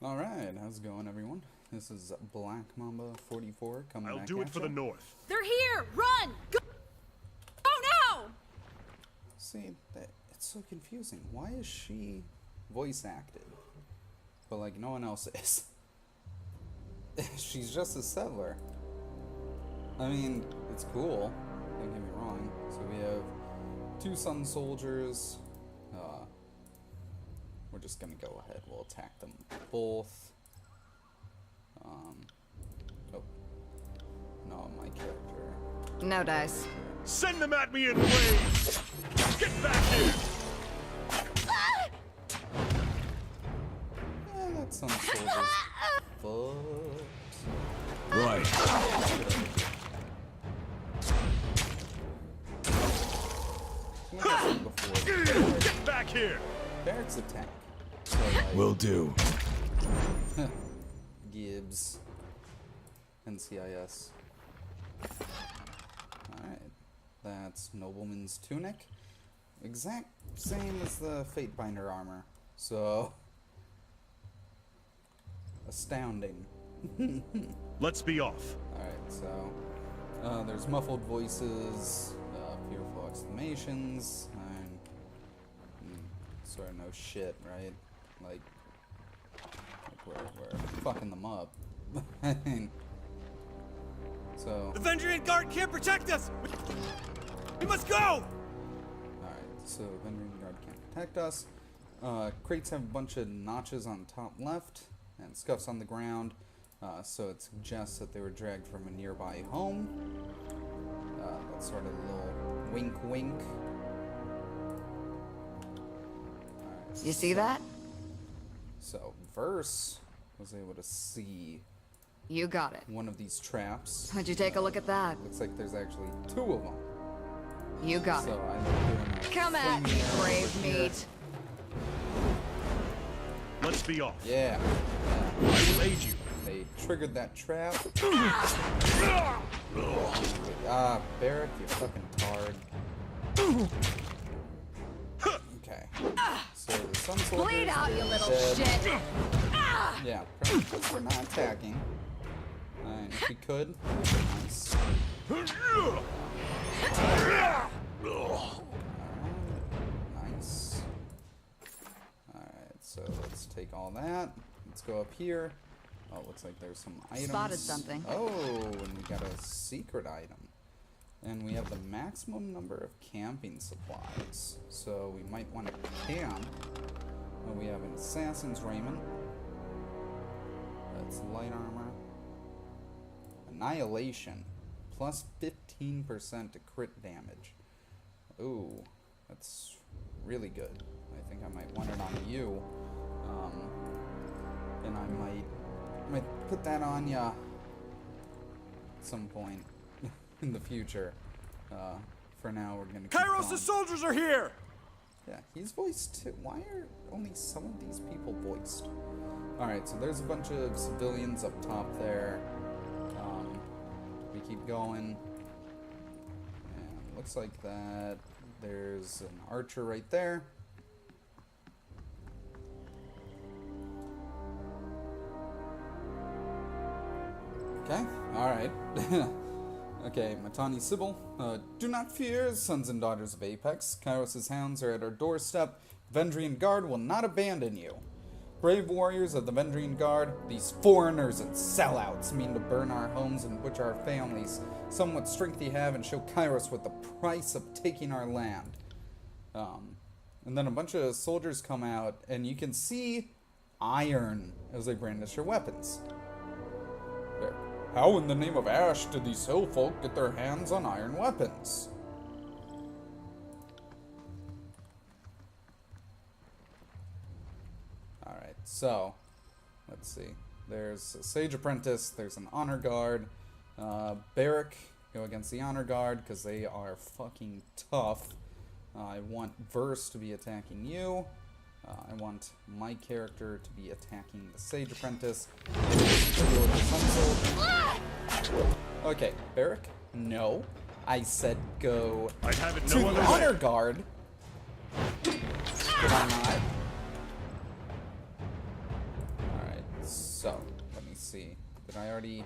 Alright, how's it going, everyone? This is Black Mamba 44 coming back I'll do it for the north. They're here! Run! Go now! See, it's so confusing. Why is she voice acted? But, like, no one else is. She's just a settler. I mean, it's cool. Don't get me wrong. So we have 2 Sun Soldiers. We're just gonna go ahead. We'll attack them both. Oh. No, my character. No dice. Send them at me in waves! Get back here! That's Sun Soldiers. Fucked. Right. Get back here! Barracks attack. So, like, Will do. Gibbs. NCIS. Alright. That's Nobleman's Tunic. Exact same as the Fatebinder armor. So, astounding. Let's be off. Alright, so there's muffled voices, fearful exclamations, and sort of no shit, right? Like we're fucking them up. I mean, so... The Vendrian Guard can't protect us! We must go! Alright, so Vendrian Guard can't protect us. Crates have a bunch of notches on top left, and scuffs on the ground. So it suggests that they were dragged from a nearby home. That's sort of a little wink wink. Alright, You see that? So Verse was able to see You got it. one of these traps. Would you take a look at that? Looks like there's actually 2 of them. You got So it. I'm doing a Come at me, flaming arrow brave over here. meat. Let's be off. Yeah. I will aid you. They triggered that trap. Barrack, you fucking tard. Okay. So the Sun Soldiers, Bleed out, you they're little dead. shit! Yeah, probably because we're not attacking. And if we could, nice. Nice. Alright, so let's take all that. Let's go up here. Oh, looks like there's some items. Spotted something. Oh, and we got a secret item. And we have the maximum number of camping supplies. So we might want to camp. We have an assassin's raiment. That's light armor. Annihilation. Plus 15% to crit damage. Ooh, that's really good. I think I might want it on you. And I might put that on ya at some point in the future. For now, we're gonna keep Kairos' going. soldiers are here! Yeah, he's voiced too. Why are only some of these people voiced? Alright, so there's a bunch of civilians up top there. We keep going. And looks like that there's an archer right there. Okay, alright. Okay, Matani Sybil. Do not fear, sons and daughters of Apex. Kairos' hounds are at our doorstep. Vendrian Guard will not abandon you. Brave warriors of the Vendrian Guard, these foreigners and sellouts mean to burn our homes and butcher our families. Some what strength ye have and show Kairos what the price of taking our land. And then a bunch of soldiers come out, and you can see iron as they brandish their weapons. There. How in the name of Ash did these hill folk get their hands on iron weapons? Alright, so, let's see. There's a Sage Apprentice, there's an Honor Guard. Barrack, go against the Honor Guard, because they are fucking tough. I want Verse to be attacking you. I want my character to be attacking the Sage Apprentice. Okay, Barrack, no. I said go I have it to no the other Honor way. Guard. Did I not? Alright, So, let me see. Did I already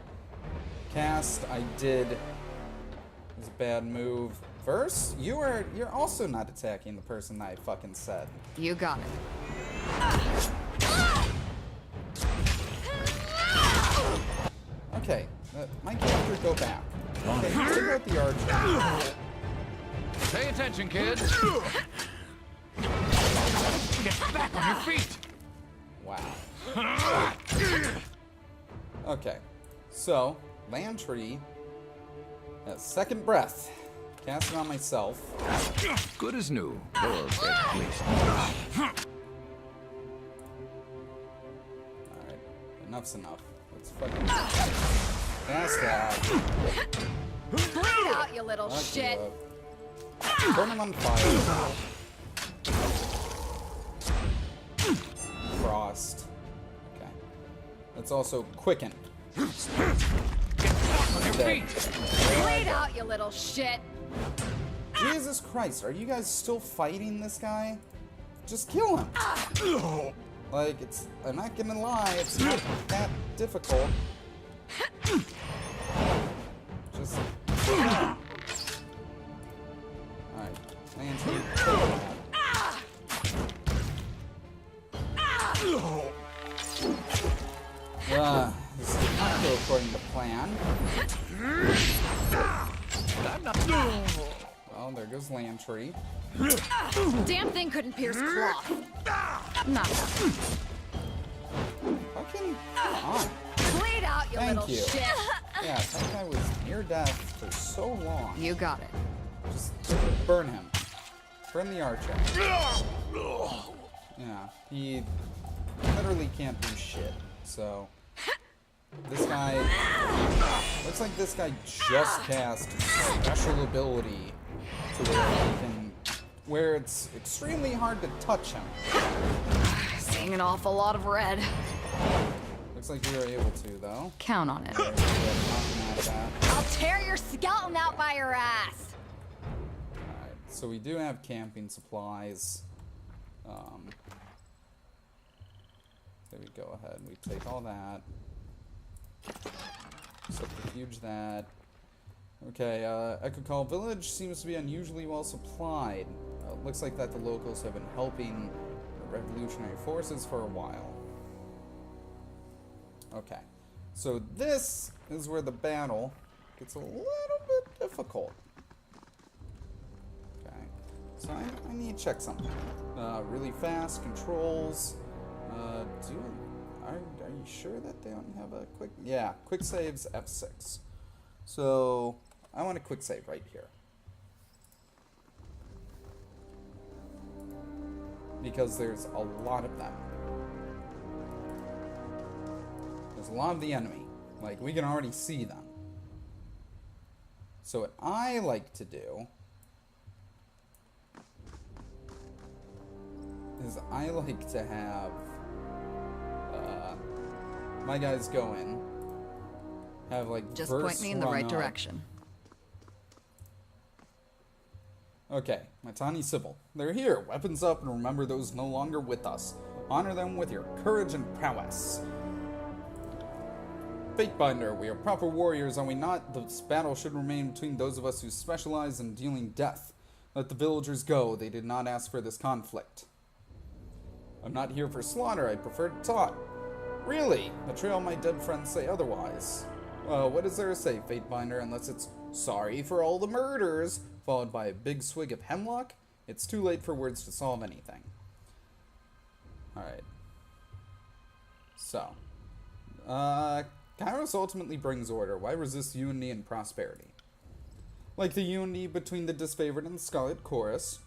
cast? I did. It was a bad move. Verse, you're also not attacking the person that I fucking said. You got it. Okay, my character go back. Okay, let's take out the archer. Pay attention, kids. Get back on your feet. Wow. Okay, so Lantry has second breath. Cast it on myself. Good as new. Or at least. Alright, enough's enough. Let's fucking cast that. Bleed out, you little Fuck shit. you up. Burn him on fire. Frost. Okay. Let's also quicken. On your Dead. feet. Bleed out, you little shit. Jesus Christ, are you guys still fighting this guy? Just kill him. Like, I'm not gonna lie, it's not that difficult. Just. Alright, Lantern. This did not go according to plan. I'm not. Well, there goes Lantry. Damn thing couldn't pierce cloth. Not that. Fucking come on. Bleed out, you Thank little you. shit. Yeah, that guy was near death for so long. You got it. Just burn him. Burn the archer. Yeah, he literally can't do shit. So, this guy... Looks like this guy just cast special ability to where he can... Where it's extremely hard to touch him. Seeing an awful lot of red. Looks like we were able to, though. Count on it. Nothing out of that. I'll tear your skeleton out by your ass. Alright, so we do have camping supplies. There we go ahead. We take all that. Subterfuge that. Okay, Echocall Village seems to be unusually well supplied. Looks like that the locals have been helping the revolutionary forces for a while. Okay, so this is where the battle gets a little bit difficult. Okay, so I need to check something. Really fast controls. Are you sure that they don't have a quick? Yeah, quick saves F6. So I want a quick save right here. Because there's a lot of them. There's a lot of the enemy. Like, we can already see them. So what I like to do is I like to have my guys go in, have like Just burst point me in the run right up. direction. Okay, my tiny Sybil. They're here, weapons up, and remember those no longer with us. Honor them with your courage and prowess. Fatebinder, we are proper warriors, are we not? This battle should remain between those of us who specialize in dealing death. Let the villagers go, they did not ask for this conflict. I'm not here for slaughter, I prefer to talk. Really? Betrayal my dead friends say otherwise. What is there to say, Fatebinder, unless it's sorry for all the murders, followed by a big swig of hemlock? It's too late for words to solve anything. Alright. So. Kairos ultimately brings order. Why resist unity and prosperity? Like the unity between the disfavored and the Scarlet Chorus.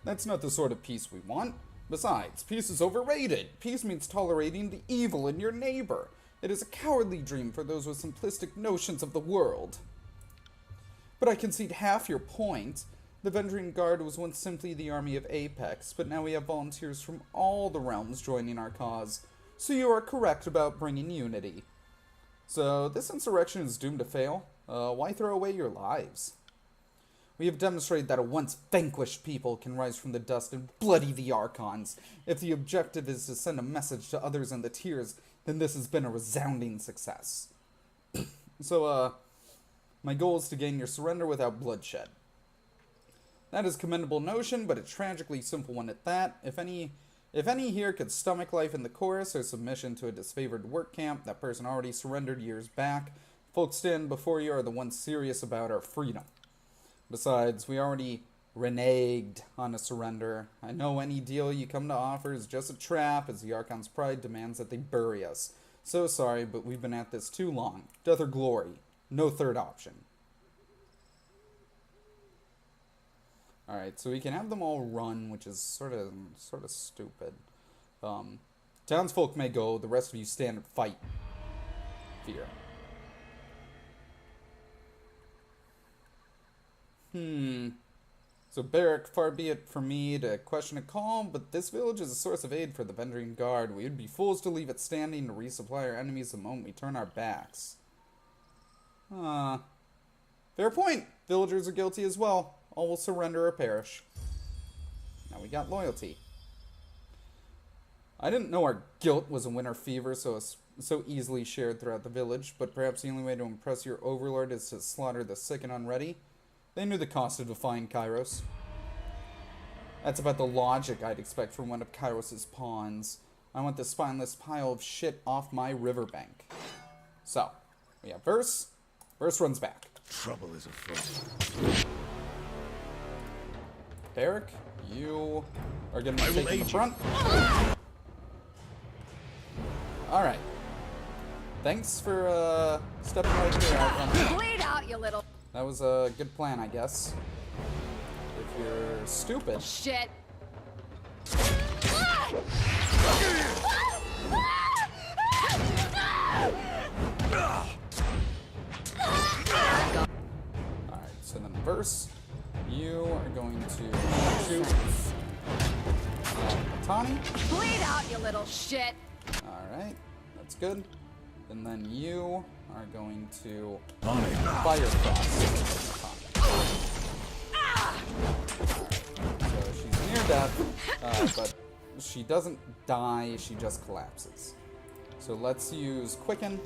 That's not the sort of peace we want. Besides, peace is overrated. Peace means tolerating the evil in your neighbor. It is a cowardly dream for those with simplistic notions of the world. But I concede half your point. The Vendrian Guard was once simply the army of Apex, but now we have volunteers from all the realms joining our cause. So you are correct about bringing unity. So this insurrection is doomed to fail. Why throw away your lives? We have demonstrated that a once vanquished people can rise from the dust and bloody the Archons. If the objective is to send a message to others in the tiers, then this has been a resounding success. So, my goal is to gain your surrender without bloodshed. That is a commendable notion, but a tragically simple one at that. If any here could stomach life in the chorus or submission to a disfavored work camp, that person already surrendered years back. Folks stand before you are the ones serious about our freedom. Besides, we already reneged on a surrender. I know any deal you come to offer is just a trap, as the Archon's pride demands that they bury us. So sorry, but we've been at this too long. Death or glory. No third option. Alright, so we can have them all run, which is sort of stupid. Townsfolk may go, the rest of you stand and fight. Fear. So Barrack, far be it from me to question a call, but this village is a source of aid for the Vendrian Guard. We would be fools to leave it standing to resupply our enemies the moment we turn our backs. Fair point. Villagers are guilty as well. All will surrender or perish. Now we got loyalty. I didn't know our guilt was a winter fever so easily shared throughout the village, but perhaps the only way to impress your overlord is to slaughter the sick and unready. They knew the cost of defying Kairos. That's about the logic I'd expect from one of Kairos' pawns. I want this spineless pile of shit off my riverbank. So, we have Verse. Verse runs back. Trouble is afoot. Barrack, you are going to be taking the front. Alright. Thanks for stepping right here out. Bleed out, you little That was a good plan, I guess. If you're stupid. shit. Alright, so then Verse, you are going to shoot Tawny. Bleed out, you little shit. Alright, that's good. And then you are going to Fire Frost. So she's near death, but she doesn't die, she just collapses. So let's use Quicken.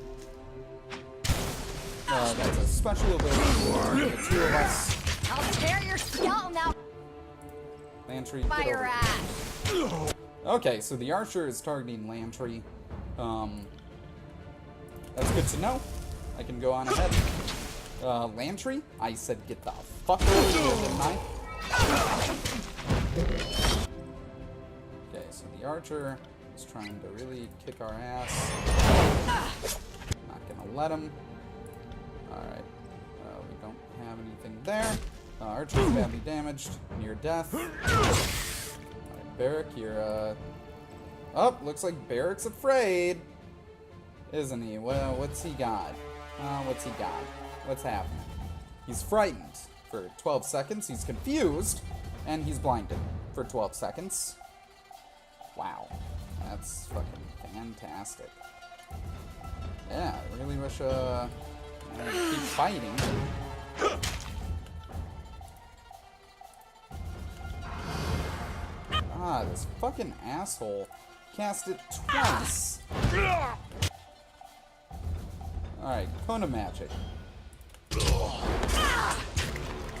That's a special ability. The two of us. I'll tear your skeleton out Lantry, by get your over here. ass. Okay, so the archer is targeting Lantry. That's good to know. I can go on ahead. Lantry? I said get the fuck over here, didn't I? Okay, so the archer is trying to really kick our ass. Not gonna let him. Alright. We don't have anything there. Archer's badly damaged. Near death. Alright, Barrack, you're, Oh, looks like Barrack's afraid. Isn't he? Well, what's he got? What's he got? What's happening? He's frightened for 12 seconds. He's confused. And he's blinded for 12 seconds. Wow. That's fucking fantastic. Yeah, I really wish, I could keep fighting. Ah, this fucking asshole cast it twice. Alright, Kona Magic.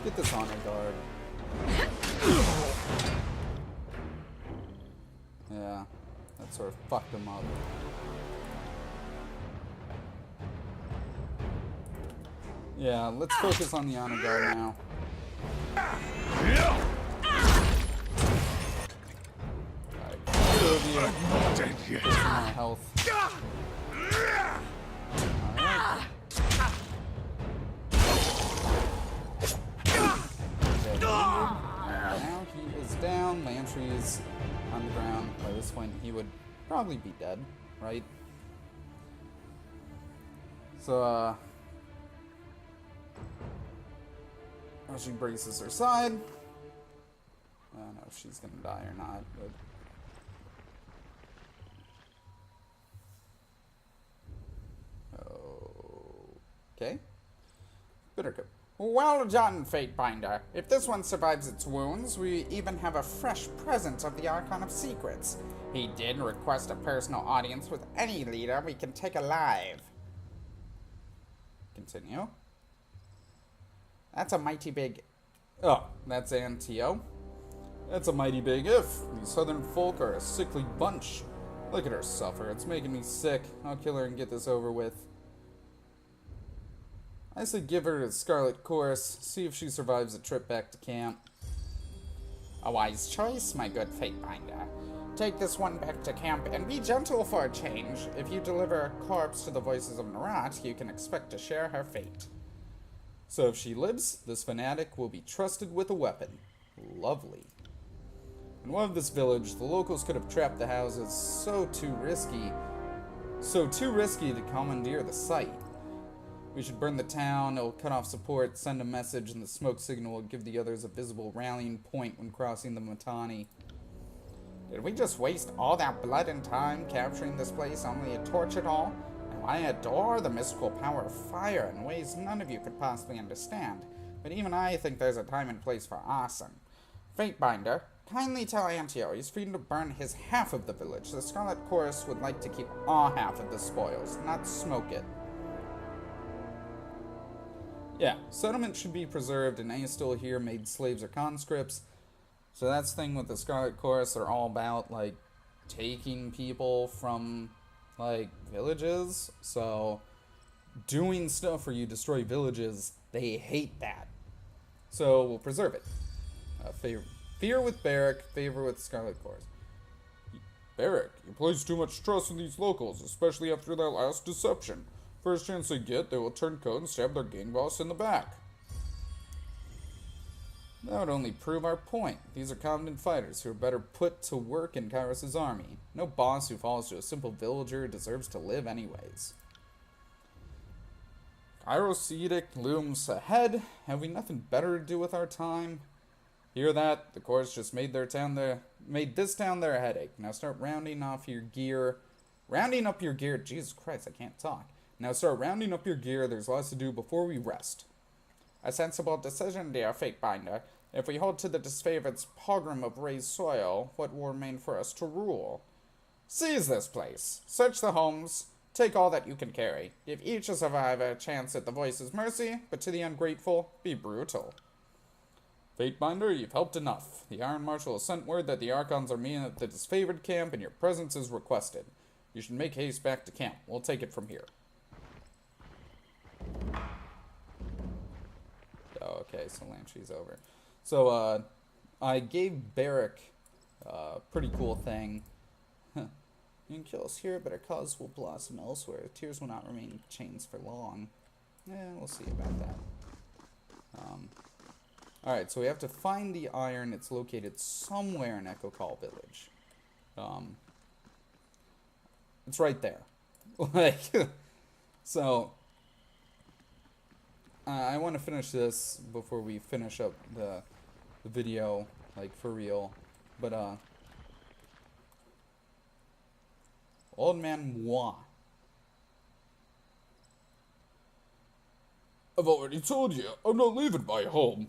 Get this honor guard. Yeah, that sort of fucked him up. Yeah, let's focus on the honor guard now. Alright, get my health. Alright. Okay, now he is down. Lantry is on the ground. By this point, he would probably be dead, right? So, she braces her side. I don't know if she's gonna die or not, but. Okay. Bitter Cup. Well done, Fatebinder. If this one survives its wounds, we even have a fresh present of the Archon of Secrets. He did request a personal audience with any leader we can take alive. Continue. That's a mighty big... Oh, that's Antio. That's a mighty big if. These southern folk are a sickly bunch. Look at her suffer. It's making me sick. I'll kill her and get this over with. I say give her a Scarlet Chorus, see if she survives a trip back to camp. A wise choice, my good Fatebinder. Take this one back to camp and be gentle for a change. If you deliver a corpse to the voices of Narat, you can expect to share her fate. So if she lives, this fanatic will be trusted with a weapon. Lovely. In one of this village, the locals could have trapped the houses so too risky to commandeer the site. We should burn the town, it'll cut off support, send a message, and the smoke signal will give the others a visible rallying point when crossing the Matani. Did we just waste all that blood and time capturing this place only to torch it all? Now, I adore the mystical power of fire in ways none of you could possibly understand, but even I think there's a time and place for arson. Fatebinder, kindly tell Antio he's free to burn his half of the village. The Scarlet Chorus would like to keep our half of the spoils, not smoke it. Yeah, settlement should be preserved and any still here made slaves or conscripts. So that's the thing with the Scarlet Chorus, they're all about, like, taking people from, like, villages. So, doing stuff where you destroy villages, they hate that. So, we'll preserve it. Fear with Barrack, favor with Scarlet Chorus. Barrack, you place too much trust in these locals, especially after their last deception. First chance they get, they will turn code and stab their gang boss in the back. That would only prove our point. These are competent fighters who are better put to work in Kairos' army. No boss who falls to a simple villager deserves to live anyways. Kairos' edict looms ahead. Have we nothing better to do with our time? Hear that? The Chorus just made this town their headache. Now start rounding off your gear. Rounding up your gear. Jesus Christ, I can't talk. Now start rounding up your gear, there's lots to do before we rest. A sensible decision, dear Fatebinder. If we hold to the disfavored's pogrom of raised soil, what will remain for us to rule? Seize this place. Search the homes. Take all that you can carry. Give each a survivor a chance at the voice's mercy, but to the ungrateful, be brutal. Fatebinder, you've helped enough. The Iron Marshal has sent word that the Archons are meeting at the disfavored camp and your presence is requested. You should make haste back to camp. We'll take it from here. Oh, okay, so Lantry's over. So, I gave Barrack a pretty cool thing. You can kill us here, but our cause will blossom elsewhere. Tears will not remain in chains for long. We'll see about that. Alright, so we have to find the iron. It's located somewhere in Echocall village. It's right there. Like, so... I want to finish this before we finish up the video, like, for real. But, Old Man Mua. I've already told you, I'm not leaving my home.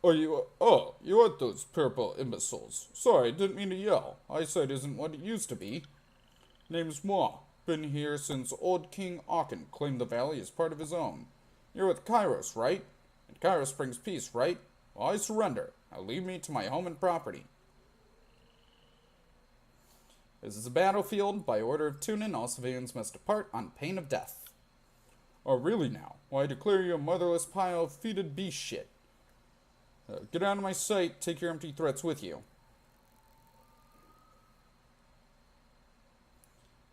You aren't those purple imbeciles. Sorry, didn't mean to yell. Eyesight isn't what it used to be. Name's Mua. Been here since old King Aachen claimed the valley as part of his own. You're with Kairos, right? And Kairos brings peace, right? Well, I surrender. Now leave me to my home and property. This is a battlefield. By order of Tunin, all civilians must depart on pain of death. Oh, really now? Well, I declare you a motherless pile of fetid beast shit. Get out of my sight. Take your empty threats with you.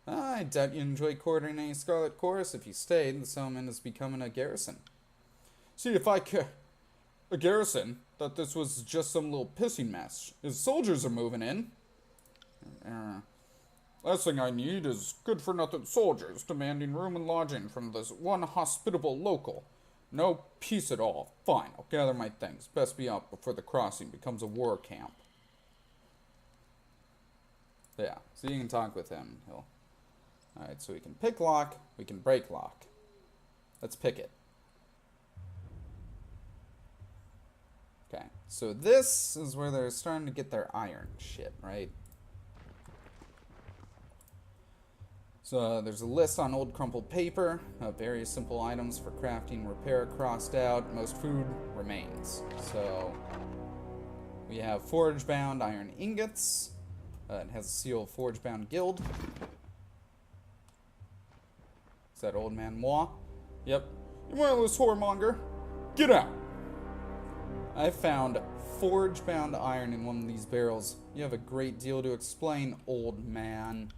I doubt you enjoy quartering any Scarlet Chorus. If you stayed, the settlement is becoming a garrison. See, if I could... A garrison? Thought this was just some little pissing mess. His soldiers are moving in. Last thing I need is good-for-nothing soldiers demanding room and lodging from this one hospitable local. No peace at all. Fine, I'll gather my things. Best be out before the crossing becomes a war camp. Yeah, so you can talk with him. Alright, so we can pick lock, we can break lock. Let's pick it. So this is where they're starting to get their iron shit, right? So there's a list on old crumpled paper of various simple items for crafting and repair crossed out. Most food remains. So we have forge-bound iron ingots. It has a seal of forge-bound guild. Is that old Man Mua? Yep. You wireless whoremonger. Get out! I found forge-bound iron in one of these barrels. You have a great deal to explain, old man.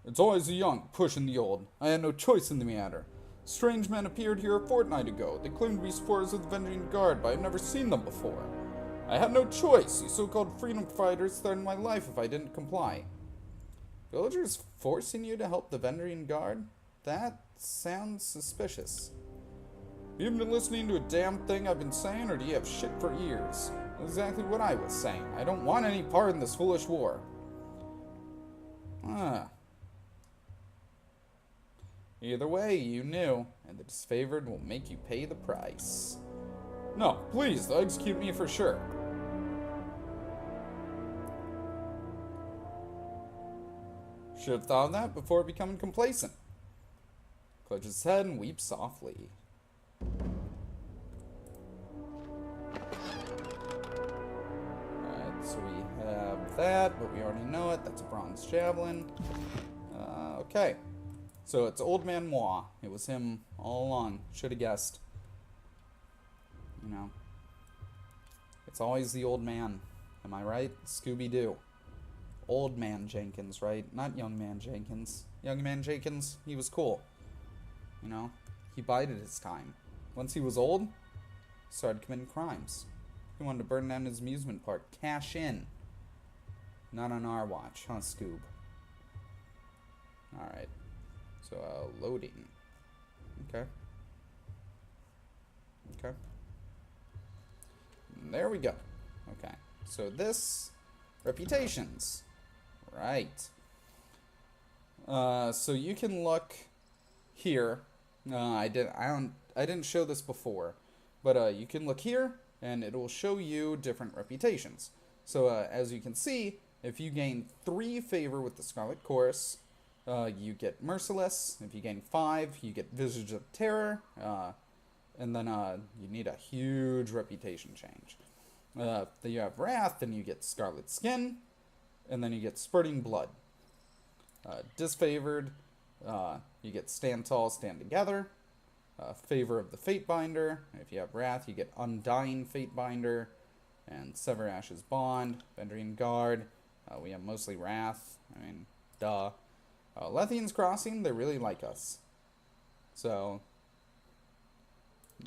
It's always the young pushing the old. I had no choice in the matter. Strange men appeared here a fortnight ago. They claimed to be supporters of the Vendrian Guard, but I've never seen them before. I had no choice. These so-called freedom fighters threatened my life if I didn't comply. Villagers forcing you to help the Vendrian Guard? That sounds suspicious. Have you been listening to a damn thing I've been saying, or do you have shit for ears? That's exactly what I was saying. I don't want any part in this foolish war. Either way, you knew, and the disfavored will make you pay the price. No, please, they'll execute me for sure. Should have thought of that before becoming complacent. Clutches his head and weeps softly. Alright, so we have that, but we already know it. That's a bronze javelin. Okay. So it's Old Man Mua. It was him all along. Should have guessed. You know. It's always the old man. Am I right? Scooby-Doo. Old Man Jenkins, right? Not Young Man Jenkins. Young Man Jenkins, he was cool. You know? He bided his time. Once he was old, started committing crimes. He wanted to burn down his amusement park. Cash in. Not on our watch, huh, Scoob? Alright. So, loading. Okay. Okay. And there we go. Okay. So this, reputations. Right. So you can look here. I didn't show this before, but you can look here, and it will show you different reputations. So as you can see, if you gain 3 favor with the Scarlet Chorus, you get Merciless. If you gain 5, you get Visage of Terror. And then you need a huge reputation change. Then you have Wrath, then you get Scarlet Skin, and then you get Spurting Blood. Disfavored, you get Stand Tall, Stand Together. Favor of the Fatebinder. If you have Wrath, you get Undying Fatebinder. And Sever Ash's Bond. Vendrian Guard. We have mostly Wrath. I mean, duh. Lethian's Crossing, they really like us. So,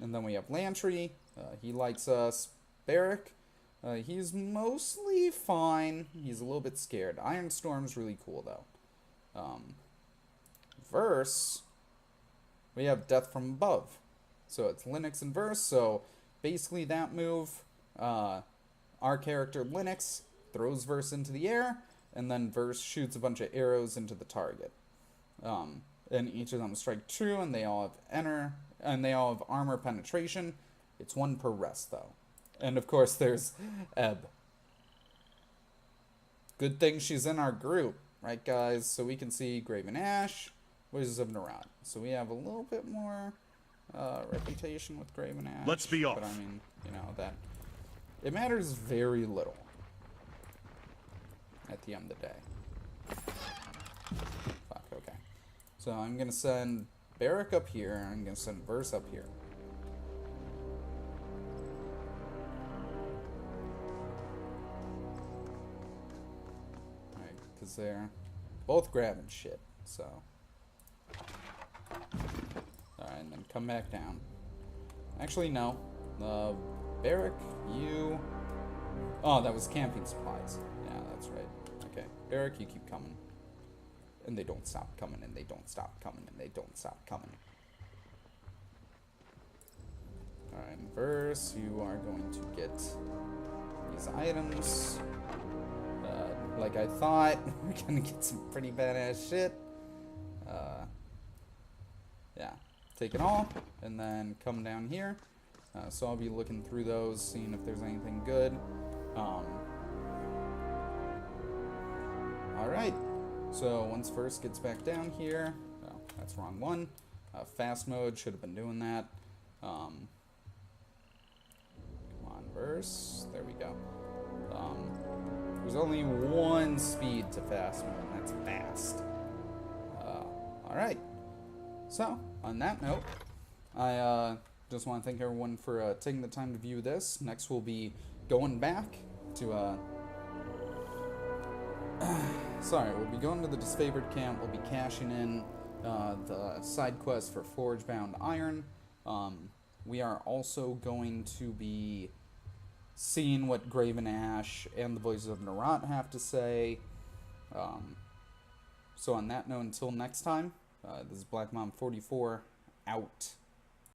and then we have Lantry, he likes us. Barrack, he's mostly fine. He's a little bit scared. Iron Storm's really cool, though. Verse, we have Death from Above. So it's Linux and Verse, so basically that move, our character Linux throws Verse into the air, and then Verse shoots a bunch of arrows into the target. And each of them strike true, and they all have armor penetration. It's 1 per rest, though. And of course, there's Ebb. Good thing she's in our group, right, guys? So we can see Graven Ash, Wizards of Narad. So we have a little bit more reputation with Graven Ash. Let's be off. But I mean, you know, that it matters very little at the end of the day. Fuck, okay. So I'm gonna send Barrack up here, I'm gonna send Verse up here. Alright, because they're both grabbing shit, so. Alright, and then come back down. Actually, no. Barrack, you... Oh, that was camping supplies. Yeah, that's right. Okay, Barrack, you keep coming. And they don't stop coming, and they don't stop coming, and they don't stop coming. Alright, Verse, you are going to get these items. Like I thought, we're gonna get some pretty badass shit. Yeah, take it all, and then come down here. So I'll be looking through those, seeing if there's anything good. Alright, so once first gets back down here, oh, that's wrong one. Fast mode, should have been doing that. Come on, verse. There we go. There's only one speed to fast mode, and that's fast. Alright. So, on that note, I just want to thank everyone for taking the time to view this. Next, we'll be going back to... sorry, we'll be going to the disfavored camp. We'll be cashing in the side quest for Forge-bound Iron. We are also going to be seeing what Graven Ash and the Voices of Narat have to say. So on that note, until next time, this is Black Mom 44, out.